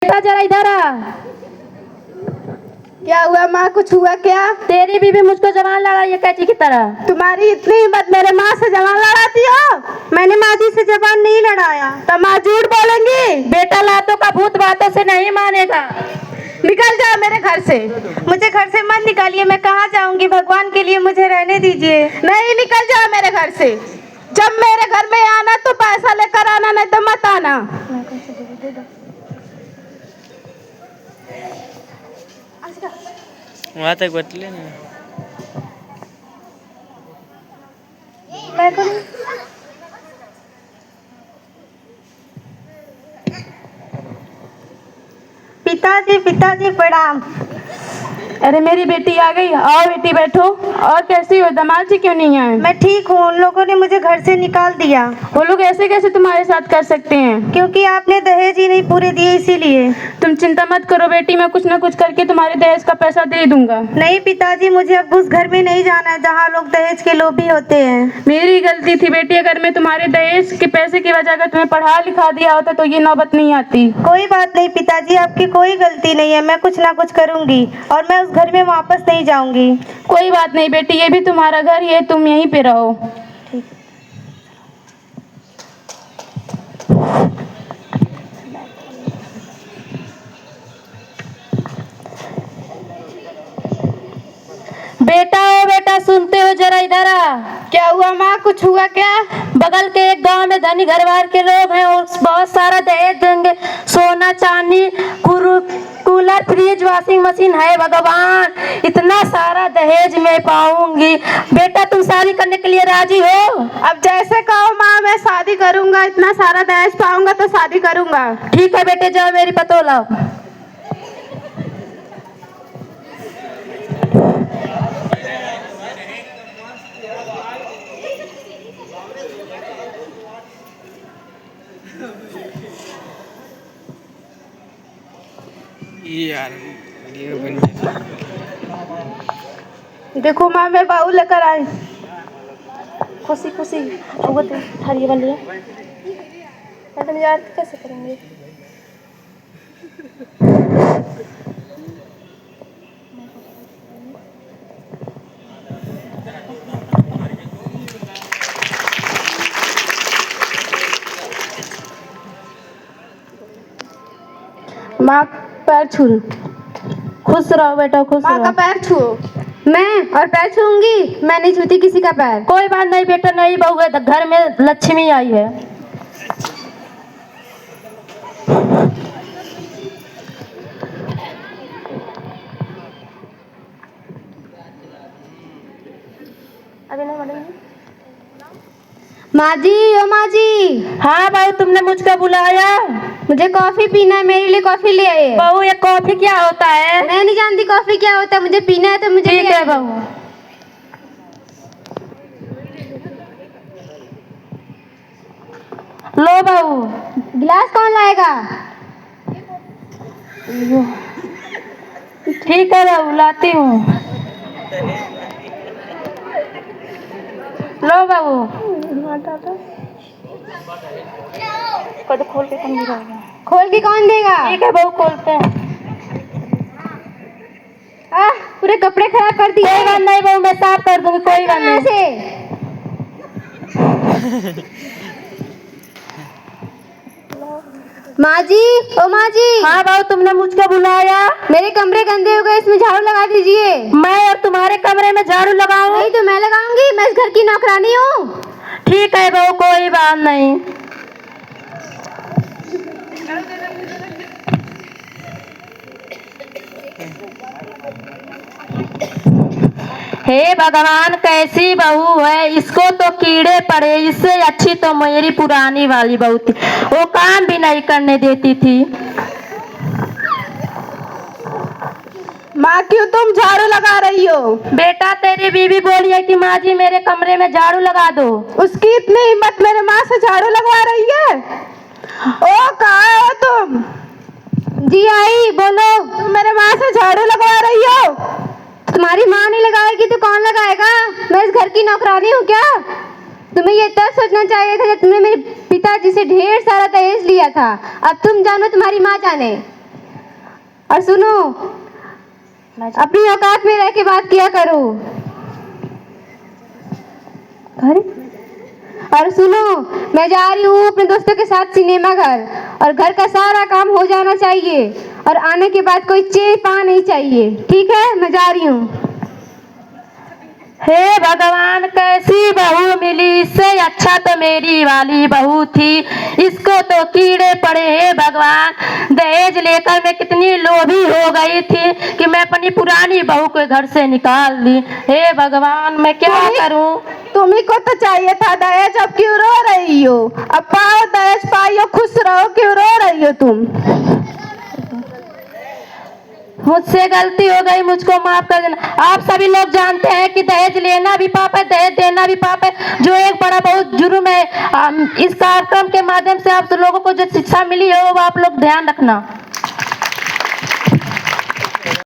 बेटा जरा इधर आ। क्या हुआ माँ, कुछ हुआ क्या? तेरी बीवी मुझको जवान लड़ाई है कैची की तरह। तुम्हारी इतनी हिम्मत, मेरे माँ से जवान लड़ाती हो? मैंने माँ जी से जवान नहीं लड़ाया। तो माँ झूठ बोलेंगी? बेटा लातों का भूत बातों से नहीं मानेगा। निकल जाओ मेरे घर से। मुझे घर से मत निकालिए, मैं कहाँ जाऊंगी, भगवान के लिए मुझे रहने दीजिए। नहीं, निकल जाओ मेरे घर से। जब मेरे घर में आना तो पैसा लेकर आना, नहीं तो मत आना। वहाँ तक बतले ना। मैं करूँ? पिताजी प्रणाम। अरे मेरी बेटी आ गई। आओ बेटी बैठो। और कैसी हो? दामाद जी क्यों नहीं आए? मैं ठीक हूँ, उन लोगों ने मुझे घर से निकाल दिया। वो लोग ऐसे कैसे तुम्हारे साथ कर सकते हैं? क्योंकि आपने दहेज ही नहीं पूरे दिए इसीलिए। तुम चिंता मत करो बेटी, मैं कुछ ना कुछ करके तुम्हारे दहेज का पैसा दे दूंगा। नहीं पिताजी, मुझे अब उस घर में नहीं जाना है जहाँ लोग दहेज के लोभी होते हैं। मेरी गलती थी बेटी, अगर मैं तुम्हारे दहेज के पैसे की वजह अगर तुम्हें पढ़ा लिखा दिया होता तो ये नौबत नहीं आती। कोई बात नहीं पिताजी, आपकी कोई गलती नहीं है, मैं कुछ ना कुछ करूंगी और मैं उस घर में वापस नहीं जाऊंगी। कोई बात नहीं बेटी, ये भी तुम्हारा घर ही है, तुम यहीं पे रहो। बेटा ओ बेटा, सुनते हो जरा इधर आ। क्या हुआ माँ, कुछ हुआ क्या? बगल के एक गांव में धनी घरवार के लोग हैं और बहुत सारा दहेज देंगे। सोना चांदी, कूलर, फ्रिज, वॉशिंग मशीन है। भगवान, इतना सारा दहेज मैं पाऊंगी। बेटा तुम शादी करने के लिए राजी हो? अब जैसे कहो माँ, मैं शादी करूंगा। इतना सारा दहेज पाऊंगा तो शादी करूंगा। ठीक है बेटे, जाओ मेरी पतो लाओ। यार वीडियो बन गया। देखो माँ, मैं बहू लेकर आई। खुशी खुशी वो तो थारी वाली है। मैडम यार कैसे करेंगे? माँ पैर छू। खुश रहो बेटा, खुश माँ का रहो। पैर छू। मैं और पैर छूंगी? मैं नहीं छूती किसी का पैर। कोई बात नहीं बेटा, नहीं बहू है, घर में लक्ष्मी आई है। अभी नहीं मैडम। माँ जी, ओ माँ जी। हाँ बहू, तुमने मुझको बुलाया? मुझे कॉफी पीना है, मेरे लिए कॉफी ले आइए। बहू ये कॉफी क्या होता है? मैं नहीं जानती कॉफी क्या होता है, मुझे पीना है तो मुझे ठीक ले है आइए। बहू। लो बहू। गिलास कौन लाएगा? ठीक है बहू, लाती हूँ। लो बहू। खोल के कौन देगा? खोल के कौन देगा? ठीक है बहू, खोलते हैं। पूरे कपड़े खराब कर दिए। कोई बात नहीं बहू, मैं साफ कर दूंगी, कोई बात नहीं। से माँ जी, ओ माँ जी। हाँ बहू, तुमने मुझको बुलाया? मेरे कमरे गंदे हो गए, इसमें झाड़ू लगा दीजिए। मैं और तुम्हारे कमरे में झाड़ू लगाऊं? नहीं तो मैं लगाऊंगी, मैं इस घर की नौकरानी हूँ। ठीक है बहू, कोई बात नहीं। हे भगवान, कैसी बहू है, इसको तो कीड़े पड़े। इससे अच्छी तो मेरी पुरानी वाली बहू थी, वो काम भी नहीं करने देती थी। माँ क्यों तुम झाड़ू लगा रही हो? बेटा तेरी बीवी बोली है कि माँ जी मेरे कमरे में झाड़ू लगा दो। उसकी इतनी हिम्मत, मेरे माँ से झाड़ू लगवा रही है? ओ कहाँ हो तुम? जी आई, बोलो। तुम मेरे माँ से झाड़ू लगवा रही हो? तुम्हारी माँ नहीं लगाएगी तो कौन लगाएगा? मैं इस घर की नौकरानी हूँ क्या? तुम्हें ये तब सोचना चाहिए था जब तुमने मेरे पिताजी से ढेर सारा दहेज लिया था। अब तुम जानो, तुम्हारी माँ जाने। और सुनो, अपनी औकात में रह के बात किया करो। अरे, और सुनो, मैं जा रही हूँ अपने दोस्तों के साथ सिनेमा घर, और घर का सारा काम हो जाना चाहिए, और आने के बाद कोई चे पा नहीं चाहिए, ठीक है? मैं जा रही हूँ। हे भगवान, कैसी बहू मिली, इससे अच्छा तो मेरी वाली बहू थी, इसको तो कीड़े पड़े। हे भगवान, दहेज लेकर मैं कितनी लोभी हो गई थी कि मैं अपनी पुरानी बहू को घर से निकाल दी। हे भगवान, मैं क्या करूं? तुम्ही को तो चाहिए था दहेज, अब क्यों रो रही हो? अब पाओ दहेज, पाइयो, खुश रहो, क्यों रो रही हो तुम? मुझसे गलती हो गई, मुझको माफ कर देना। आप सभी लोग जानते हैं कि दहेज लेना भी पाप है, दहेज देना भी पाप है, जो एक बड़ा बहुत जुर्म है। इस कार्यक्रम के माध्यम से आप लोगों को जो शिक्षा मिली है वो आप लोग ध्यान रखना।